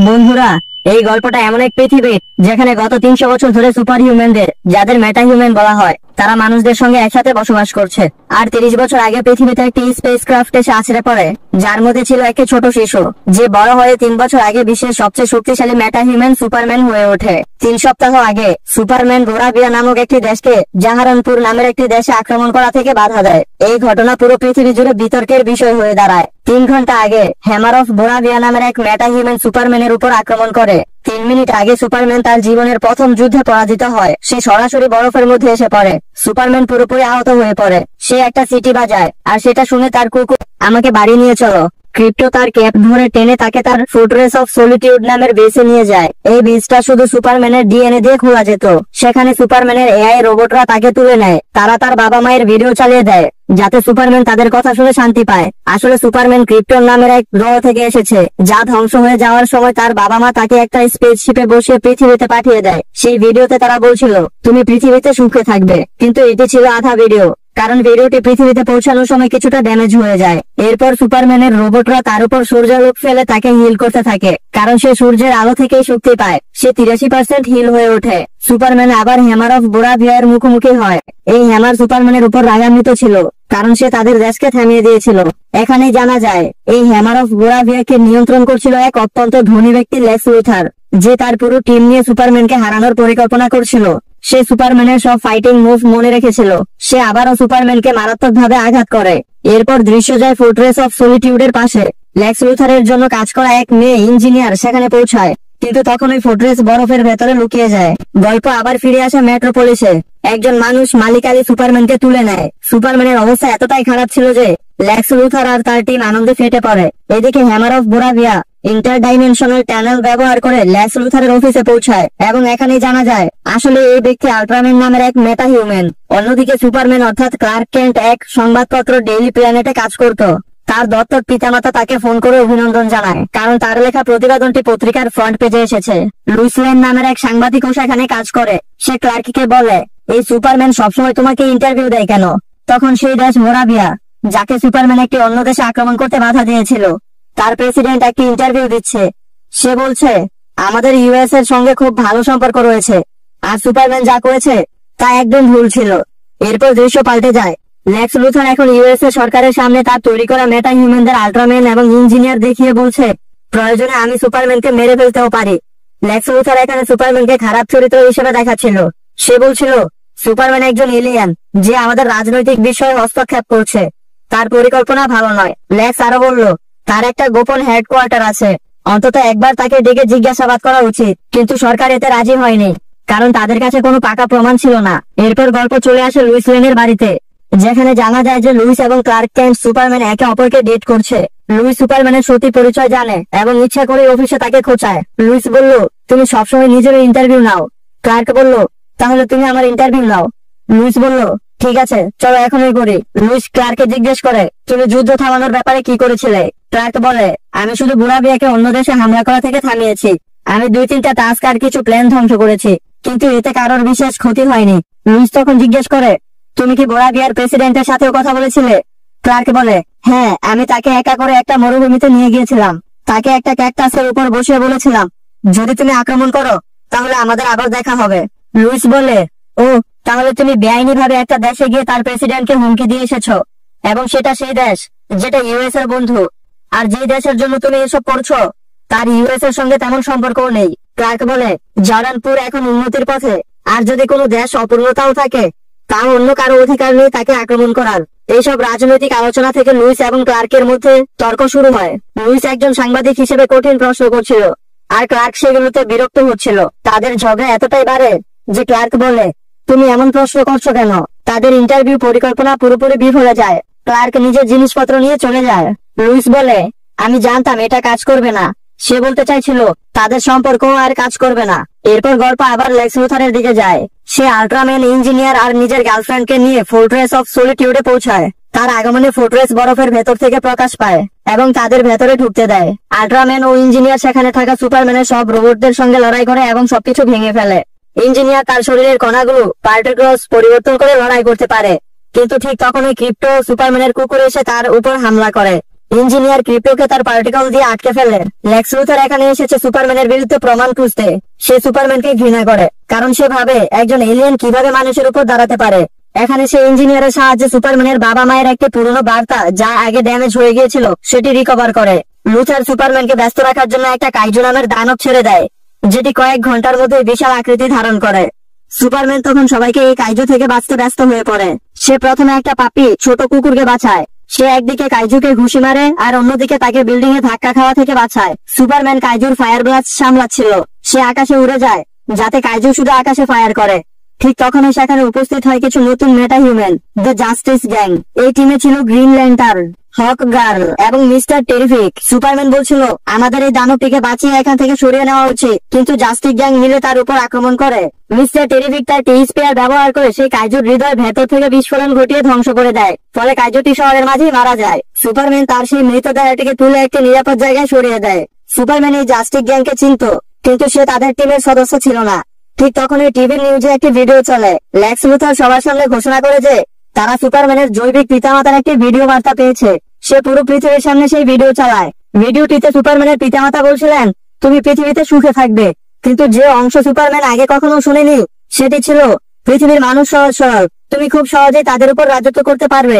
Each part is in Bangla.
বন্ধুরা, এই গল্পটা এমন এক পৃথিবী যেখানে গত 300 বছর ধরে সুপার হিউম্যানদের, যাদের মেটা হিউম্যান বলা হয়, তারা মানুষদের সঙ্গে একসাথে বসবাস করছে। আর 30 বছর আগে পৃথিবীতে একটি স্পেস ক্রাফট এসে আছড়ে পড়ে, যার মধ্যে ছিল একটি ছোট শিশু, যে বড় হয়ে 3 বছর আগে বিশ্বের সবচেয়ে শক্তিশালী মেটা হিউম্যান সুপারম্যান হয়ে ওঠে। 3 সপ্তাহ আগে সুপারম্যান বোরাভিয়া নামক একটি দেশকে জাহারানপুর নামের একটি দেশে আক্রমণ করা থেকে বাধা দেয়। এই ঘটনা পুরো পৃথিবী জুড়ে বিতর্কের বিষয় হয়ে দাঁড়ায়। 3 ঘন্টা আগে হ্যামার অফ বোরাভিয়া নামের এক মেটা হিউম্যান সুপারম্যানের উপর আক্রমণ করে। 3 মিনিট আগে সুপারম্যান তার জীবনের প্রথম যুদ্ধে পরাজিত হয়। সে সরাসরি বরফের মধ্যে এসে পড়ে। সুপারম্যান পুরোপুরি আহত হয়ে পড়ে। সে একটা সিটি বাজায়, আর সেটা শুনে তার কুকুর, আমাকে বাড়ি নিয়ে চলো। ক্রিপ্টো তার ক্যাপ ধরে টেনে তাকে তার ফোর্ট্রেস অফ সলিটিউড নামের বেসে নিয়ে যায়। এই বেসটা শুধু সুপারম্যানের ডিএনএ দিয়ে খোলা যেত। সেখানে সুপারম্যানের এআই রোবটরা তাকে তুলে নেয়। তারা তার বাবা মায়ের ভিডিও চালিয়ে দেয়, যাতে সুপারম্যান তাদের কথা শুনে শান্তি পায়। আসলে সুপারম্যান ক্রিপ্টন নামের এক গ্রহ থেকে এসেছে, যা ধ্বংস হয়ে যাওয়ার সময় তার বাবা মা তাকে একটা স্পেসশিপে বসিয়ে পৃথিবীতে পাঠিয়ে দেয়। সেই ভিডিওতে তারা বলছিল, তুমি পৃথিবীতে সুখে থাকবে। কিন্তু এটি ছিল আধা ভিডিও, কারণ ভিডিওটি পৃথিবীতে পৌঁছানোর সময় কিছুটা ড্যামেজ হয়ে যায়। এরপর সুপারম্যানের রোবটরা তার উপর সূর্যালোক ফেলে তাকে হিল করতে থাকে, কারণ সে সূর্যের আলো থেকেই শক্তি পায়। সে 83% হিল হয়ে ওঠে। সুপারম্যান আবার হ্যামার অফ বোরাভিয়ার মুখোমুখি হয়। এই হ্যামার সুপারম্যানের উপর রাগান্বিত ছিল, কারণ সে তাদের দেশকে থামিয়ে দিয়েছিল। এখানেই জানা যায় এই হ্যামার অফ বোরাভিয়াকে নিয়ন্ত্রণ করছিল এক অত্যন্ত ধনী ব্যক্তি, লেক্স লুথার, যে তার পুরো টিম নিয়ে সুপারম্যানকে হারানোর পরিকল্পনা করছিল। সে সুপারম্যানের সব ফাইটিং মুভ মনে রেখেছিল। সে আবারও সুপারম্যানকে মারাত্মকভাবে আঘাত করে। এরপর দৃশ্য যায় ফোর্ট্রেস অফ সলিটিউডের পাশে। লেক্স লুথারের জন্য কাজ করা এক মেয়ে ইঞ্জিনিয়ার সেখানে পৌঁছায়, কিন্তু তখন ওই ফোর্ট্রেস বরফের ভেতরে লুকিয়ে যায়। গল্প আবার ফিরে আসে মেট্রোপলিসে। একজন মানুষ মালিক আলী সুপারম্যানকে তুলে নেয়। সুপারম্যানের অবস্থা এতটাই খারাপ ছিল যে লেক্স লুথার আর তার টিম আনন্দে ফেটে পড়ে। এদিকে হ্যামার অফ বোরাভিয়া ইন্টারডাইমেনশনাল টানেল ব্যবহার করে লেক্স লুথারের অফিসে পৌঁছায়, এবং এখানেই জানা যায় আসলে এই ব্যক্তি আল্ট্রাম্যান নামের এক মেটা হিউম্যান। অন্যদিকে সুপারম্যান অর্থাৎ ক্লার্ক কেন্ট এক সংবাদপত্র ডেইলি প্ল্যানেটে কাজ করত। তার দত্তক পিতামাতা তাকে ফোন করে অভিনন্দন জানায়, কারণ তার লেখা প্রতিবেদনটি পত্রিকার ফ্রন্ট পেজে এসেছে। লুইস লেন নামের এক সাংবাদিকও সেখানে কাজ করে। সে ক্লার্ককে বলে, এই সুপারম্যান সবসময় তোমাকে ইন্টারভিউ দেয় কেন? তখন সেই দেশ বোরাভিয়া, যাকে সুপারম্যান একটি অন্য দেশে আক্রমণ করতে বাধা দিয়েছিল, তার প্রেসিডেন্ট একটি ইন্টারভিউ দিচ্ছে। সে বলছে, আমাদের ইউএস এর সঙ্গে খুব ভালো সম্পর্ক রয়েছে, আর সুপারম্যান যা করেছে তা একদম ভুল ছিল। এরপর দৃশ্য পাল্টে যায়। লেক্স লুথার এখন ইউএস এর সরকারের সামনে তার তৈরি করা মেটা হিউম্যানদের আল্ট্রাম্যান এবং ইঞ্জিনিয়ার দেখিয়ে বলছে, প্রয়োজনে আমি সুপারম্যানকে মেরে ফেলতেও পারি। লেক্স লুথার এখানে সুপারম্যানকে খারাপ চরিত্র হিসেবে দেখাচ্ছিল। সে বলছিল, সুপারম্যান একজন এলিয়েন, যে আমাদের রাজনৈতিক বিষয়ে হস্তক্ষেপ করছে। তার পরিকল্পনা ভালো নয়। লেক্স আরো বলল, তার একটা গোপন হেডকোয়ার্টার আছে, অন্তত একবার তাকে ডেকে জিজ্ঞাসাবাদ করা উচিত। কিন্তু সরকার এতে রাজি হয়নি, কারণ তাদের কাছে কোনো পাকা প্রমাণ ছিল না। এরপর গল্প চলে আসে লুইস লেনের বাড়িতে, যেখানে জানা যায় যে লুইস এবং ক্লার্ক কেন্ট সুপারম্যান একে অপরকে ডেট করছে। লুইস সুপারম্যানের সত্যি পরিচয় জানে এবং ইচ্ছা করে অফিসে তাকে খোঁচায়। লুইস বলল, তুমি সবসময় নিজের ইন্টারভিউ নাও। ক্লার্ক বলল, তাহলে তুমি আমার ইন্টারভিউ নাও। লুইস বলল, ঠিক আছে, চলো এখনই করি। লুইস ক্লার্ককে জিজ্ঞেস করে, তুমি যুদ্ধ থামানোর ব্যাপারে কি করেছিলে? ক্লার্ক বলে, আমি শুধু বোরাভিয়াকে অন্য দেশে হামলা করা থেকে থামিয়েছি। আমি 2-3টা টাস্ক আর কিছু প্ল্যান ধ্বংস করেছি, কিন্তু এতে কারোর বিশেষ ক্ষতি হয়নি। লুইস তখন জিজ্ঞেস করে, তুমি কি বোরাভিয়ার প্রেসিডেন্টের সাথেও কথা বলেছিলে? ক্লার্ক বলে, হ্যাঁ, আমি তাকে একা করে একটা মরুভূমিতে নিয়ে গিয়েছিলাম। তাকে একটা ক্যাকটাসের উপর বসিয়ে বলেছিলাম, যদি তুমি আক্রমণ করো তাহলে আমাদের আবার দেখা হবে। লুইস বলে, ও, তাহলে তুমি বেআইনি ভাবে একটা দেশে গিয়ে তার প্রেসিডেন্টকে হুমকি দিয়ে এসেছো, এবং সেটা সেই দেশ যেটা ইউএস এর বন্ধু। আর যে দেশের জন্য তুমি এসব করছো তার ইউএস এর সঙ্গে তেমন সম্পর্কও নেই। ক্লার্ক বলে, জর্ডানপুর এখন উন্নতির পথে, আর যদি কোনো দেশ অপূর্ণতাও থাকে, তাও অন্য কারো অধিকার নেই তাকে আক্রমণ করার। এইসব রাজনৈতিক আলোচনা থেকে লুইস এবং ক্লার্কের মধ্যে তর্ক শুরু হয়। লুইস একজন সাংবাদিক হিসেবে কঠিন প্রশ্ন করছিল, আর ক্লার্ক সেগুলোতে বিরক্ত হচ্ছিল। তাদের ঝগড়া এতটাই বাড়ে যে ক্লার্ক বলে, তুমি এমন প্রশ্ন করছো কেন? তাদের ইন্টারভিউ পরিকল্পনা পুরোপুরি বিফলে যায়। ক্লার্ক নিজের জিনিসপত্র নিয়ে চলে যায়। লুইস বলে, আমি জানতাম এটা কাজ করবে না। সে বলতে চাইছিল তাদের সম্পর্ক আর কাজ করবে না। এরপর গল্প আবার লেক্স লুথারের দিকে যায়। সে আল্ট্রাম্যান ইঞ্জিনিয়ার আর নিজের গার্লফ্রেন্ডকে নিয়ে ফোর্ট্রেস অফ সলিটিউডে পৌঁছায়। তার আগমনে ফোর্ট্রেস বরফের ভেতর থেকে প্রকাশ পায় এবং তাদের ভেতরে ঢুকতে দেয়। আল্ট্রাম্যান ও ইঞ্জিনিয়ার সেখানে থাকা সুপারম্যানের সব রোবটদের সঙ্গে লড়াই করে এবং সবকিছু ভেঙে ফেলে। ইঞ্জিনিয়ার তার শরীরের কণাগুলো পার্টিক্লস পরিবর্তন করে লড়াই করতে পারে, কিন্তু ঠিক তখনই ক্রিপ্টো সুপারম্যানের কুকুর এসে তার উপর হামলা করে। ইঞ্জিনিয়ার ক্রিপ্টোকে তার পার্টিকল দিয়ে আটকে ফেলে। লেক্স লুথার এখানে এসেছে সুপারম্যানের বিরুদ্ধে প্রমাণ খুঁজতে। সে সুপারম্যানকে ঘৃণা করে, কারণ সে ভাবে একজন এলিয়েন কিভাবে মানুষের উপর দাঁড়াতে পারে। এখানে সে ইঞ্জিনিয়ারের সাহায্যে সুপারম্যানের বাবা মায়ের একটি পুরনো বার্তা, যা আগে ড্যামেজ হয়ে গিয়েছিল, সেটি রিকভার করে। লুথার সুপারম্যানকে ব্যস্ত রাখার জন্য একটা কাইজু নামের দানব ছেড়ে দেয়, যেটি কয়েক ঘন্টার মধ্যে বিশাল আকৃতি ধারণ করে। সুপারম্যান তখন সবাইকে এই কাইজু থেকে বাঁচতে ব্যস্ত হয়ে পড়ে। সে প্রথমে একটা পাপি ছোট কুকুরকে বাঁচায়। সে একদিকে কাইজুকে ঘুষি মারে আর অন্যদিকে তাকে বিল্ডিং এ ধাক্কা খাওয়া থেকে বাঁচায়। সুপারম্যান কাইজুর ফায়ার ব্লাস্ট সামলাচ্ছিল। সে আকাশে উড়ে যায়, যাতে কাইজু শুধু আকাশে ফায়ার করে। ঠিক তখনই সেখানে উপস্থিত হয় কিছু নতুন মেটা হিউম্যান, দ্য জাস্টিস গ্যাং। এই টিমে ছিল গ্রিন ল্যান্টার্ন, হক গার্ল এবং মিস্টার টেরিফিক। সুপারম্যান বলছিল আমাদের এই দানবটিকে বাঁচিয়ে এখান থেকে সরিয়ে নেওয়া উচিত, কিন্তু জাস্টিস গ্যাং মিলে তার উপর আক্রমণ করে। মিস্টার টেরিফিক তার টি স্পেয়ার ব্যবহার করে সেই কাইজুর হৃদয় ভেতর থেকে বিস্ফোরণ ঘটিয়ে ধ্বংস করে দেয়, ফলে কাইজুটি শহরের মাঝেই মারা যায়। সুপারম্যান তার সেই মৃতদেহটিকে তুলে একটি নিরাপদ জায়গায় সরিয়ে দেয়। সুপারম্যান এই জাস্টিস গ্যাংকে চিনত, কিন্তু সে তাদের টিমের সদস্য ছিল না। ঠিক তখনই টিভি নিউজে একটি ভিডিও চলে। লেক্স লুথার সবার সামনে ঘোষণা করে যে তারা সুপারম্যানের জৈবিক পিতামাতার একটি ভিডিও বার্তা পেয়েছে। সে পুরো পৃথিবীর সামনে সেই ভিডিও চালায়। ভিডিওটিতে সুপারম্যানের পিতামাতা বলছিলেন, তুমি পৃথিবীতে সুখে থাকবে। কিন্তু যে অংশ সুপারম্যান আগে কখনো শুনেনি, সেটি ছিল পৃথিবীর মানুষ সহজ সরল, তুমি খুব সহজেই তাদের উপর রাজত্ব করতে পারবে।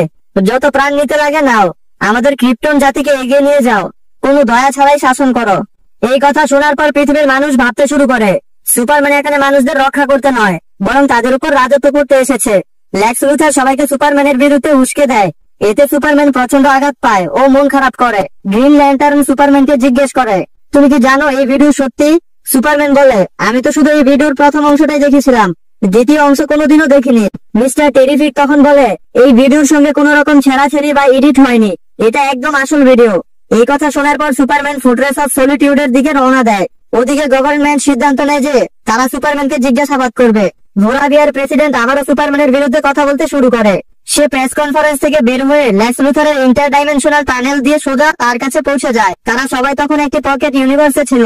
যত প্রাণ নিতে লাগে নাও, আমাদের ক্রিপ্টন জাতিকে এগিয়ে নিয়ে যাও, কোনো দয়া ছাড়াই শাসন করো। এই কথা শোনার পর পৃথিবীর মানুষ ভাবতে শুরু করে সুপারম্যান এখানে মানুষদের রক্ষা করতে নয়, বরং তাদের উপর রাজত্ব করতে এসেছে। লেক্স লুথার সবাইকে সুপারম্যানের বিরুদ্ধে উস্কে দেয়। এতে সুপারম্যান প্রচন্ড আঘাত পায় ও মন খারাপ করে। গ্রিন ল্যান্টার্ন সুপারম্যানকে জিজ্ঞেস করে, তুমি কি জানো এই ভিডিও সত্যি? সুপারম্যান বলে, আমি তো শুধু এই ভিডিওর প্রথম অংশটাই দেখেছিলাম, দ্বিতীয় অংশ কোনোদিনও দেখিনি। মিস্টার টেরিফিক তখন বলে, এই ভিডিওর সঙ্গে কোনো রকম ছেঁড়াছেড়ি বা এডিট হয়নি, এটা একদম আসল ভিডিও। এই কথা শোনার পর সুপারম্যান ফোর্ট্রেস অফ সলিটিউডের দিকে রওনা দেয়। ওদিকে গভর্নমেন্ট সিদ্ধান্ত নেয় যে তারা সুপারম্যানকে জিজ্ঞাসাবাদ করবে। ভোরাভিয়ার প্রেসিডেন্ট আবারও সুপারম্যানের বিরুদ্ধে কথা বলতে শুরু করে। সে প্রেস কনফারেন্স থেকে বের হয়ে লেক্স লুথারের ইন্টারডাইমেনশনাল টানেল দিয়ে সোজা তার কাছে পৌঁছে যায়। তারা সবাই তখন একটি পকেট ইউনিভার্সে ছিল,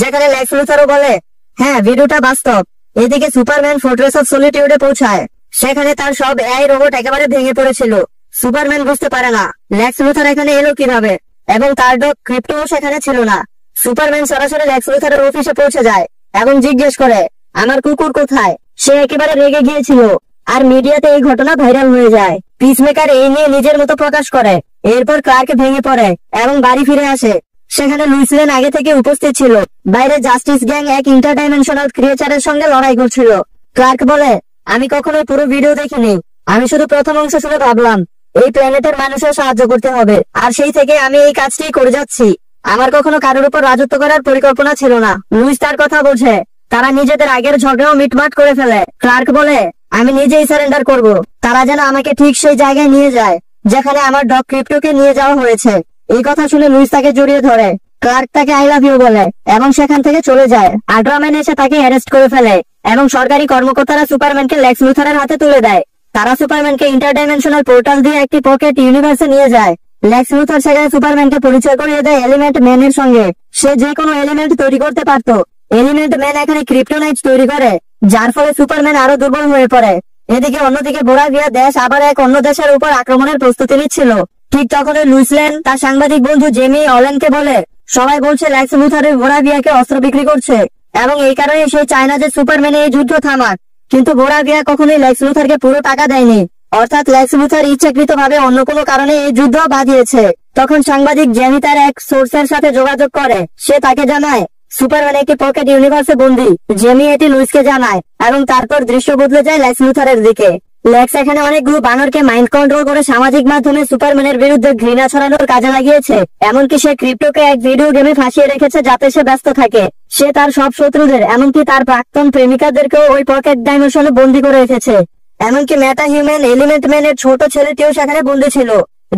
যেখানে লেক্স লুথারও বলে, হ্যাঁ ভিডিওটা বাস্তব। এদিকে সুপারম্যান ফোর্ট্রেস অফ সলিটিউডে পৌঁছায়। সেখানে তার সব এআই রোবট একেবারে ভেঙে পড়েছিল। সুপারম্যান বুঝতে পারে না লেক্স লুথার এখানে এলো কিভাবে, এবং তার ডগ ক্রিপ্টো সেখানে ছিল না। সুপারম্যান সরাসরি লেক্স লুথারের অফিসে পৌঁছে যায় এবং জিজ্ঞেস করে, আমার কুকুর কোথায়? সে একেবারে রেগে গিয়েছিল, আর মিডিয়াতে এই ঘটনা ভাইরাল হয়ে যায়। পিসমেকার এই নিয়ে নিজের মতো প্রকাশ করে। এরপর ক্লার্ক ভেঙে পড়ে এবং বাড়ি ফিরে আসে। সেখানে লুইস লেন আগে থেকে উপস্থিত ছিল। বাইরে জাস্টিস গ্যাং এক ইন্টারডাইমেনশনাল ক্রিয়েচারের সঙ্গে লড়াই করছিল। ক্লার্ক বলে, আমি কখনো পুরো ভিডিও দেখিনি, আমি শুধু প্রথম অংশ শুনে ভাবলাম এই প্ল্যানেটের মানুষের সাহায্য করতে হবে, আর সেই থেকে আমি এই কাজটি করে যাচ্ছি। আমার কখনো কারোর উপর রাজত্ব করার পরিকল্পনা ছিল না। লুইস তার কথা বোঝে। তারা নিজেদের আগের ঝগড়াও মিটমাট করে ফেলে। ক্লার্ক বলে, আমি নিজেই সারেন্ডার করব, তারা যেন আমাকে ঠিক সেই জায়গায় নিয়ে যায় যেখানে আমার ডগ ক্রিপ্টোকে নিয়ে যাওয়া হয়েছে। এই কথা শুনে লুইস তাকে জড়িয়ে ধরে। ক্লার্ক তাকে আই লাভ ইউ বলে এবং সেখান থেকে চলে যায়। আল্ট্রাম্যান এসে তাকে অ্যারেস্ট করে ফেলে এবং সরকারি কর্মকর্তারা সুপারম্যানকে লেক্স লুথারের হাতে তুলে দেয়। তারা সুপারম্যানকে ইন্টারডাইমেনশনাল পোর্টাল দিয়ে একটি পকেট ইউনিভার্সে নিয়ে যায়। লেক্স লুথার সেখানে সুপারম্যানকে পরিচয় করিয়ে দেয় এলিমেন্ট ম্যানের সঙ্গে। সে যে কোনো এলিমেন্ট তৈরি করতে পারত। এলিমেন্ট ম্যান এখানে ক্রিপ্টোনাইট তৈরি করে, যার ফলে সুপারম্যান আরো দুর্বল হয়ে পড়ে। এদিকে অন্যদিকে বোরাভিয়া দেশ আবার এক অন্য দেশের উপর আক্রমণের প্রস্তুতি নিচ্ছিল। ঠিক তখনই লুইস লেন তার সাংবাদিক বন্ধু জেমি অলেনকে বলে, সবাই বলছে লেক্স লুথারের বোরাভিয়াকে অস্ত্র বিক্রি করছে এবং এই কারণে সে চায় না যে সুপারম্যান এই যুদ্ধ থামাক। কিন্তু বোরাভিয়া কখনোই লেক্স লুথারকে পুরো টাকা দেয়নি, অর্থাৎ লেক্স লুথার ইচ্ছাকৃত ভাবে অন্য কোনো কারণে এই যুদ্ধ বাঁধিয়েছে। তখন সাংবাদিক জেমি তার এক সোর্সের সাথে যোগাযোগ করে। সে তাকে জানায় সুপারম্যান একটি পকেট ইউনিভার্সে বন্দী। জেমি এটি লুইসকে জানায় এবং তারপর দৃশ্য বদলে যায় লেক্স লুথারের দিকে। লেক্স এখানে অনেকগুলো বানরকে মাইন্ড কন্ট্রোল করে সামাজিক মাধ্যমে সুপারম্যানের বিরুদ্ধে ঘৃণা ছড়ানোর কাজে লাগিয়েছে। এমনকি সে ক্রিপ্টোকে এক ভিডিও গেমে ফাঁসিয়ে রেখেছে যাতে সে ব্যস্ত থাকে। সে তার সব শত্রুদের, এমনকি তার প্রাক্তন প্রেমিকাদেরকেও ওই পকেট ডাইমেনশনে বন্দী করে রেখেছে। এমনকি মেটা হিউম্যান এলিমেন্ট ম্যানের ছোট ছেলেটিও সেখানে বন্দী ছিল,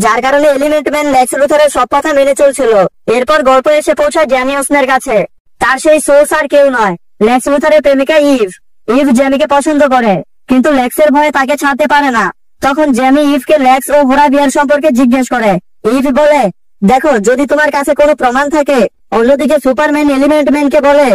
যার কারণে এলিমেন্ট ম্যান লেক্স লুথারের সব কথা মেনে চলছিল। এরপর গল্প এসে পৌঁছায় জ্যামিওসনের কাছে। তার সেই সোর্স আর কেউ নয়, লেক্স লুথারের প্রেমিকা ইভ। ইভ জ্যামিকে পছন্দ করে, কিন্তু লেক্সের ভয়ে তাকে ছাড়তে পারে না। তখন জ্যামি ইভকে লেক্স ও ভোরাভিয়ার সম্পর্কে জিজ্ঞেস করে। ইভ বলে, দেখো যদি তোমার কাছে কোনো প্রমাণ থাকে। অন্যদিকে সুপারম্যান এলিমেন্ট ম্যানকে বলে,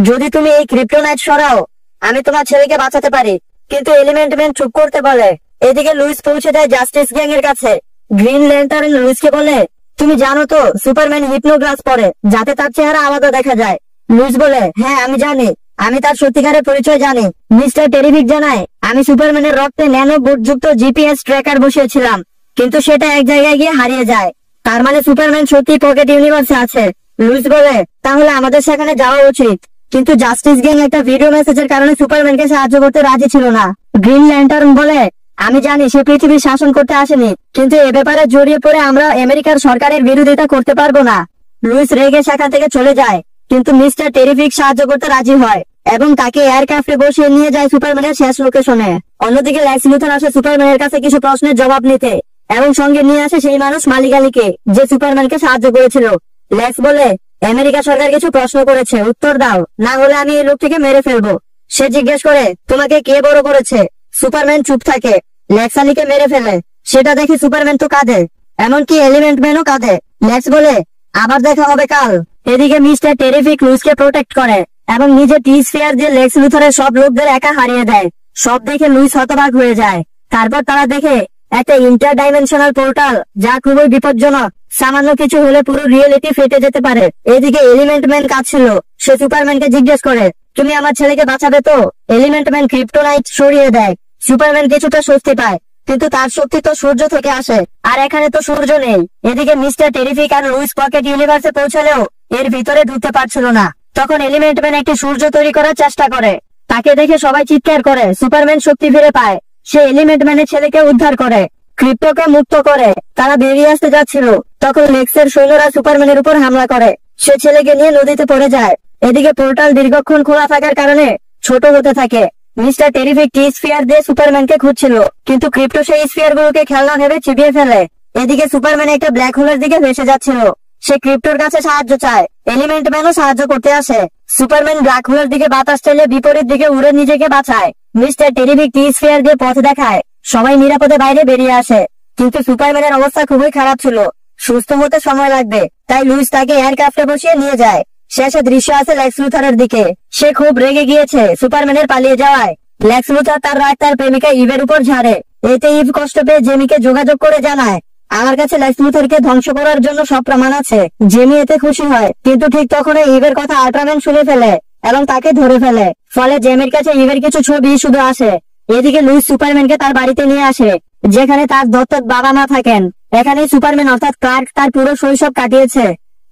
যদি তুমি এই ক্রিপ্টোনাইট সরাও আমি তোমার ছেলেকে বাঁচাতে পারি। কিন্তু এলিমেন্ট ম্যান চুপ করতে বলে। এদিকে লুইস পৌঁছে যায় জাস্টিস গ্যাং এর কাছে। গ্রিন ল্যান্টার্ন লুইসকে বলে, তুমি জানো তো সুপারম্যান হিপনোগ্লাস পরে যাতে তার চেহারা আলাদা দেখা যায়। লুইস বলে, হ্যাঁ আমি জানি, আমি তার সত্যিকারের পরিচয় জানি। মিস্টার টেরিফিক জানায়, আমি সুপারম্যানের রক্তে ন্যানো বুটযুক্ত জিপিএস ট্র্যাকার বসিয়েছিলাম, কিন্তু সেটা এক জায়গায় গিয়ে হারিয়ে যায়। তার মানে সুপারম্যান সত্যি পকেট ইউনিভার্সে আছে। লুইস বলে, তাহলে আমাদের সেখানে যাওয়া উচিত। কিন্তু জাস্টিস গ্যাং একটা ভিডিও মেসেজের কারণে সুপারম্যানকে সাহায্য করতে রাজি ছিল না। গ্রিন ল্যান্টার্ন বলে, আমি জানি সে পৃথিবীর শাসন করতে আসেনি, কিন্তু এ ব্যাপারে জড়িয়ে পড়ে আমরা আমেরিকার সরকারের বিরোধিতা করতে পারবো না। লুইস রেগে সেখান থেকে চলে যায়, কিন্তু মিস্টার টেরিফিক সাহায্য করতে রাজি হয় এবং তাকে এয়ারক্রাফটে বসিয়ে নিয়ে যায় সুপারম্যানের শেষ লোকেশনে। অন্যদিকে লেক্স লুথর আসে সুপারম্যানের কাছে কিছু প্রশ্নের জবাব নিতে এবং সঙ্গে নিয়ে আসে সেই মানুষ মালিকালিকে যে সুপারম্যানকে সাহায্য করেছিল। লেক্স বলে, আমেরিকা সরকার কিছু প্রশ্ন করেছে, উত্তর দাও, না হলে আমি এই লোকটিকে মেরে ফেলবো। সে জিজ্ঞেস করে, তোমাকে কে বড় করেছে? সুপারম্যান চুপ থাকে। লেক্স আলীকে মেরে ফেলে। সেটা দেখে সুপারম্যান তো কাঁদে, এমনকি এলিমেন্ট ম্যানও কাঁদে। লেক্স বলে, আবার দেখা হবে কাল। এদিকে মিস্টার টেরিফিক লুইসকে প্রোটেক্ট করে এবং নিজে টি স্ফিয়ার দিয়ে লেক্স লুথরের সব লোকদের একা হারিয়ে দেয়। সব দেখে লুইস হতবাক হয়ে যায়। তারপর তারা দেখে একটা ইন্টার ডাইমেনশনাল পোর্টাল, যা খুবই বিপজ্জনক। সামান্য কিছু হলে পুরো রিয়েলিটি ফেটে যেতে পারে। এদিকে এলিমেন্ট ম্যান কাঁদছিল। সে সুপারম্যানকে জিজ্ঞেস করে, তুমি আমার ছেলেকে বাঁচাবে তো? এলিমেন্ট ম্যান ক্রিপ্টোনাইট সরিয়ে দেয়। সুপারম্যান কিছুটা স্বস্তি পায়, কিন্তু তার শক্তি তো সূর্য থেকে আসে, আর এখানে তো সূর্য নেই। এদিকে মিস্টার টেরিফিক আর লুইস পকেট ইউনিভার্সে পৌঁছালেও এর ভিতরে ঢুকতে পারছিল না। তখন এলিমেন্ট ম্যান একটি সূর্য তৈরি করার চেষ্টা করে। তাকে দেখে সবাই চিৎকার করে। সুপারম্যান শক্তি ফিরে পায়। সে এলিমেন্ট ম্যানের ছেলেকে উদ্ধার করে, ক্রিপ্টোকে মুক্ত করে। তারা বেরিয়ে আসতে যাচ্ছিল, তখন লেক্সের সৈন্যরা সুপারম্যানের উপর হামলা করে। সে ছেলেকে নিয়ে নদীতে পড়ে যায়। এদিকে পোর্টাল দীর্ঘক্ষণ খোলা থাকার কারণে ছোট হতে থাকে। মিস্টার টেরিফিক টি স্ফিয়ার দিয়ে সুপারম্যানকে খুঁজছিল, কিন্তু ক্রিপ্টো সেই স্ফিয়ার গুলোকে খেলনা ভেবে চিবিয়ে ফেলে। এদিকে সুপারম্যান একটা ব্ল্যাক হোলের দিকে ভেসে যাচ্ছিল। সে ক্রিপ্টোর কাছে সাহায্য চায়। এলিমেন্ট ম্যানও সাহায্য করতে আসে। সুপারম্যান ব্ল্যাক হোলের দিকে বাতাস ঠেলে বিপরীত দিকে উড়ে নিজেকে বাঁচায়। মিস্টার টেরিফিক টি স্ফিয়ার দিয়ে পথ দেখায়। সবাই নিরাপদে বাইরে বেরিয়ে আসে, কিন্তু সুপারম্যানের অবস্থা খুবই খারাপ ছিল। সুস্থ হতে সময় লাগবে, তাই লুইস তাকে এয়ারক্রাফটে বসিয়ে নিয়ে যায়। শেষে দৃশ্য আছে লেক্স লুথারের দিকে। সে খুব রেগে গিয়েছে সুপারম্যানের পালিয়ে যাওয়ায়। লেক্স লুথার তার রাগ তার প্রেমিকা ইভের উপর ঝাড়ে। এতে ইভ কষ্ট পেয়ে জেমিকে যোগাযোগ করে জানায়, আমার কাছে লেক্স লুথারকে ধ্বংস করার জন্য সব প্রমাণ আছে। জেমি এতে খুশি হয়, কিন্তু ঠিক তখনই ইভের কথা আল্ট্রাম্যান শুনে ফেলে এবং তাকে ধরে ফেলে। ফলে জেমির কাছে ইভের কিছু ছবি শুধু আসে। এদিকে লুইস সুপারম্যানকে তার বাড়িতে নিয়ে আসে, যেখানে তার দত্তক বাবা মা থাকেন। এখানে সুপারম্যান অর্থাৎ ক্লার্ক তার পুরো শৈশব কাটিয়েছে।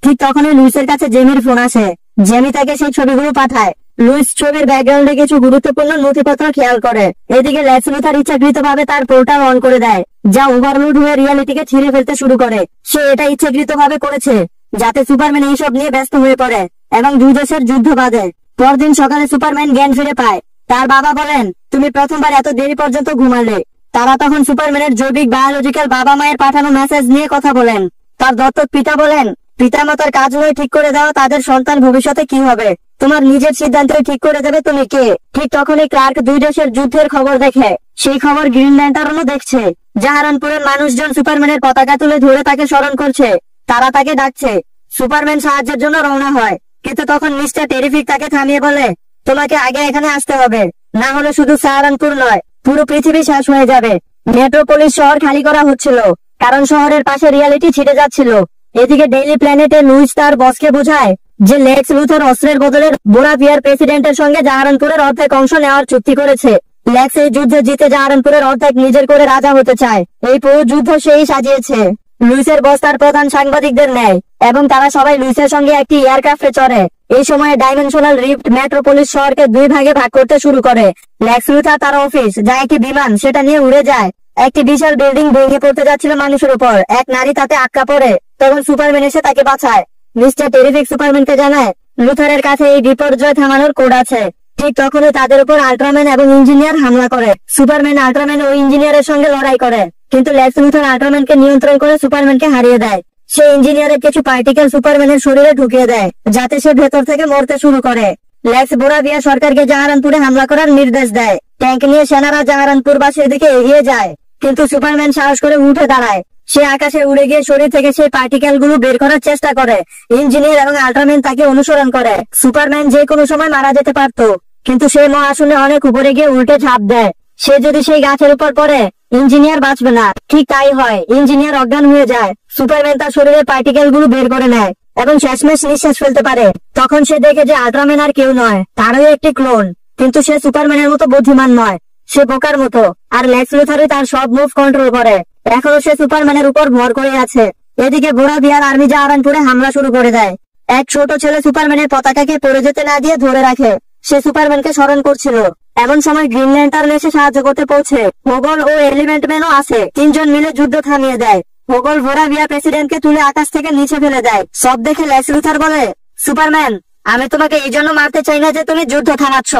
ঠিক তখনই লুইসের কাছে জেমির ফোন আসে। জেমি তাকে সেই ছবিগুলো পাঠায়। লুইস ছবির ব্যাকগ্রাউন্ডে কিছু গুরুত্বপূর্ণ নথিপত্র খেয়াল করে। এদিকে লেক্স লুথার ইচ্ছাকৃতভাবে তার পোর্টাল অন করে দেয়, যা ওভারলোড হয়ে রিয়ালিটিকে ছিঁড়ে ফেলতে শুরু করে। সে এটা ইচ্ছাকৃতভাবে করেছে যাতে সুপারম্যান এইসব নিয়ে ব্যস্ত হয়ে পড়ে এবং দুই দেশের যুদ্ধ বাঁধে। পরদিন সকালে সুপারম্যান জ্ঞান ফিরে পায়। তার বাবা বলেন, তুমি প্রথমবার এত দেরি পর্যন্ত ঘুমালে। তারা তখন সুপারম্যানের জৈবিক বায়োলজিক্যাল বাবা মায়ের পাঠানো মেসেজ নিয়ে কথা বলেন। তার দত্তক পিতা বলেন, পিতামাতার কাজ নয় ঠিক করে দেওয়া তাদের সন্তান ভবিষ্যতে কি হবে, তোমার নিজের সিদ্ধান্তই ঠিক করে দেবে তুমি কে। ঠিক তখনই ক্লার্ক দুই দেশের যুদ্ধের খবর দেখে। সেই খবর গ্রিন ল্যান্টার্নও দেখছে। জাহারানপুরের মানুষজন সুপারম্যানের পতাকা তুলে ধরে তাকে স্মরণ করছে। তারা তাকে ডাকছে। সুপারম্যান সাহায্যের জন্য রওনা হয়, কিন্তু তখন মিস্টার টেরিফিক তাকে থামিয়ে বলে, তোমাকে আগে এখানে আসতে হবে, না হলে শুধু সাহারানপুর নয় পুরো পৃথিবী শেষ হয়ে যাবে। মেট্রোপলিস শহর খালি করা হচ্ছিল, কারণ শহরের পাশে রিয়ালিটি ছিটে যাচ্ছিল। এদিকে ডেইলি প্ল্যানেটে লুইস তার বসকে বোঝায় যে লেক্স লুথর অস্ত্রের বদলে বোরাভিয়ার প্রেসিডেন্টের সঙ্গে জাহারানপুরের অর্ধেক অংশ নেওয়ার চুক্তি করেছে। লেক্স এই যুদ্ধে জিতে জাহারানপুরের অর্ধেক নিজের করে রাজা হতে চায়। এই পুরো যুদ্ধ সেই সাজিয়েছে। লুইসের বস তার প্রধান সাংবাদিকদের নেয় এবং তারা সবাই লুইসের সঙ্গে একটি এয়ারক্রাফটে চড়ে। এই সময় ডাইমেনশনাল রিফট মেট্রোপলিস শহরকে দুই ভাগে ভাগ করতে শুরু করে। লেক্স লুথর তার অফিস, যা একটি বিমান, সেটা নিয়ে উড়ে যায়। একটি বিশাল বিল্ডিং ভেঙে পড়তে যাচ্ছিল মানুষের উপর। এক নারী তাতে আটকা পড়ে। তখন সুপারম্যান এসে তাকে বাঁচায়। মিস্টার টেরিফিক সুপারম্যানকে জানায় লুথারের কাছে এই বিপর্যয় থামানোর কোড আছে। ঠিক তখনই তাদের উপর আল্ট্রাম্যান এবং ইঞ্জিনিয়ার হামলা করে। সুপারম্যান আল্ট্রাম্যান ও ইঞ্জিনিয়ারের সঙ্গে লড়াই করে, কিন্তু লেক্স লুথর আল্ট্রাম্যানকে নিয়ন্ত্রণ করে সুপারম্যানকে হারিয়ে দেয়। সে ইঞ্জিনিয়ারের কিছু পার্টিকেল সুপারম্যানের শরীরে ঢুকিয়ে দেয়, যাতে সে ভেতর থেকে মরতে শুরু করে। লেক্স বোরাভিয়া সরকারকে জাহারানপুরে হামলা করার নির্দেশ দেয়। ট্যাঙ্ক নিয়ে সেনারা জাহারানপুরবাসীর দিকে এগিয়ে যায়, কিন্তু সুপারম্যান সাহস করে উঠে দাঁড়ায়। সে আকাশে উড়ে গিয়ে শরীর থেকে সেই পার্টিকেল গুলো বের করার চেষ্টা করে। ইঞ্জিনিয়ার এবং আল্ট্রাম্যান তাকে অনুসরণ করে। সুপারম্যান যে কোনো সময় মারা যেতে পারত, কিন্তু সে মহাশূন্যে অনেক উপরে গিয়ে উল্টে ঝাঁপ দেয়। সে যদি সেই গাছের উপর পড়ে ইঞ্জিনিয়ার বাঁচবে না। ঠিক তাই হয়, ইঞ্জিনিয়ার অজ্ঞান হয়ে যায়। সুপারম্যান তার শরীরের পার্টিকেল গুলো বের করে নেয় এবং শেষমেশ নিঃশ্বাস ফেলতে পারে। তখন সে দেখে যে আল্ট্রাম্যান আর কেউ নয়, তারই একটি ক্লোন। কিন্তু সে সুপারম্যানের মতো বুদ্ধিমান নয়, সে বোকার মতো। আর লেক্স লুথারই তার সব মুভ কন্ট্রোল করে। এখনো সে সুপারম্যানের উপর ভর করে আছে। এদিকে গোড়া বিয়ার আর্মি জাহারানপুরে হামলা শুরু করে দেয়। এক ছোট ছেলে সুপারম্যানের পতাকাকে পড়ে যেতে না দিয়ে ধরে রাখে। সে সুপারম্যানকে স্মরণ করছিল। এমন সময় গ্রিন ল্যান্টার্ন এসে সাহায্য করতে পৌঁছে। হোগল ও এলিমেন্ট ম্যানও আছে। তিনজন মিলে যুদ্ধ থামিয়ে দেয়। হোগল ভোরা বিয়া প্রেসিডেন্টকে তুলে আকাশ থেকে নিচে ফেলে দেয়। সব দেখে লেক্স লুথার বলে, সুপারম্যান, আমি তোমাকে এই জন্য মারতে চাই না যে তুমি যুদ্ধ থামাচ্ছ।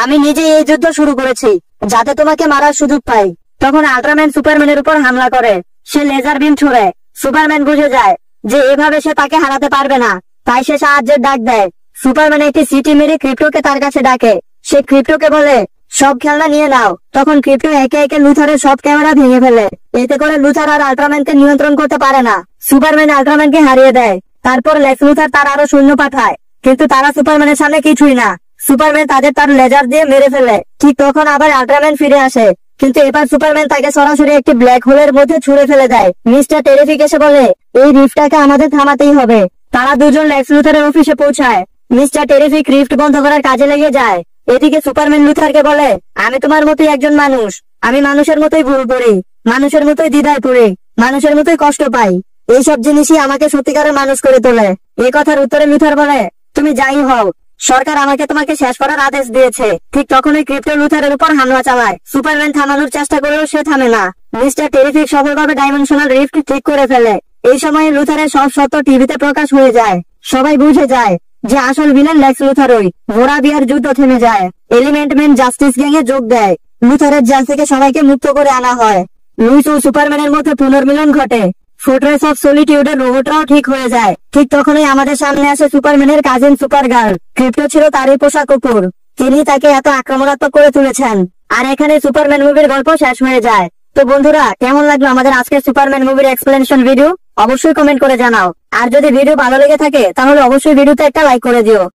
আমি নিজেই এই যুদ্ধ শুরু করেছি, যাতে তোমাকে মারার সুযোগ পাই। তখন আল্ট্রাম্যান সুপারম্যানের উপর হামলা করে। সে লেজার বিম ছুড়ে। সুপারম্যান বুঝে যায় যে এভাবে সে তাকে হারাতে পারবে না, তাই সে সাহায্যের ডাক দেয়। সুপারম্যান একটি সিটি মেরে ক্রিপ্টোকে তার কাছে ডাকে। সে ক্রিপ্টোকে বলে, সব খেলনা নিয়ে নাও। তখন ক্রিপ্টো একে একে লুথারের সব ক্যামেরা ভেঙে ফেলে। এতে করে লুথার আর আল্ট্রাম্যানকে নিয়ন্ত্রণ করতে পারে না। সুপারম্যান আল্ট্রাম্যানকে হারিয়ে দেয়। তারপর লেক্স লুথার তার আরো সৈন্য পাঠায়, কিন্তু তারা সুপারম্যানের সামনে কিছুই না। সুপারম্যান তাদের তার লেজার দিয়ে মেরে ফেলে। ঠিক তখন আবার আল্ট্রাম্যান ফিরে আসে, কিন্তু এবার সুপারম্যান তাকে সরাসরি একটি ব্ল্যাক হোলের মধ্যে ছুঁড়ে ফেলে দেয়। মিস্টার টেরিফিক এসে বলে, এই রিফটাকে আমাদের থামাতেই হবে। তারা দুজন লেক্স লুথারের অফিসে পৌঁছায়। মিস্টার টেরিফিক রিফট বন্ধ করার কাজে লেগে যায়। এদিকে সুপারম্যান লুথারকে বলে, আমি তোমার মতোই একজন মানুষ। আমি মানুষের মতোই ভুল করি, মানুষের মতোই দ্বিধায় পড়ি, মানুষের মতোই কষ্ট পাই। এইসব জিনিসই আমাকে সত্যিকারের মানুষ করে তোলে। এই কথার উত্তরে লুথার বলে, তুমি যাই হও, সরকার আমাকে তোমাকে শেষ করার আদেশ দিয়েছে। ঠিক তখনই ক্রিপ্টো লুথারের উপর হামলা চালায়। সুপারম্যান থামানোর চেষ্টা করেও সে থামে না। মিস্টার টেরিফিক সফলভাবে ডাইমেনশনাল রিফট ঠিক করে ফেলে। এই সময় লুথারের সব সত্য টিভিতে প্রকাশ হয়ে যায়। সবাই বুঝে যায় যে আসল ভিলেন লেক্স লুথারই। ভোরা বিয়ার যুদ্ধ থেমে যায়। এলিমেন্ট ম্যান জাস্টিস গ্যাং এ যোগ দেয়। লুথারের জেল থেকে সবাইকে মুক্ত করে আনা হয়। লুইস ও সুপারম্যানের মধ্যে পুনর্মিলন ঘটে। ফোর্ট্রেস অফ সলিটিউডের রোবটরাও ঠিক হয়ে যায়। ঠিক তখনই আমাদের সামনে আসে সুপারম্যানের কাজিন সুপার গার্ল। ক্রিপ্টো ছিল তারই পোষা কুকুর। তিনি তাকে এত আক্রমণাত্মক করে তুলেছেন। আর এখানে সুপারম্যান মুভির গল্প শেষ হয়ে যায়। তো বন্ধুরা, কেমন লাগলো আমাদের আজকের সুপারম্যান মুভির এক্সপ্লেনেশন ভিডিও? অবশ্যই কমেন্ট করে জানাও। আর যদি ভিডিও ভালো লেগে থাকে তাহলে অবশ্যই ভিডিওতে একটা লাইক করে দিও।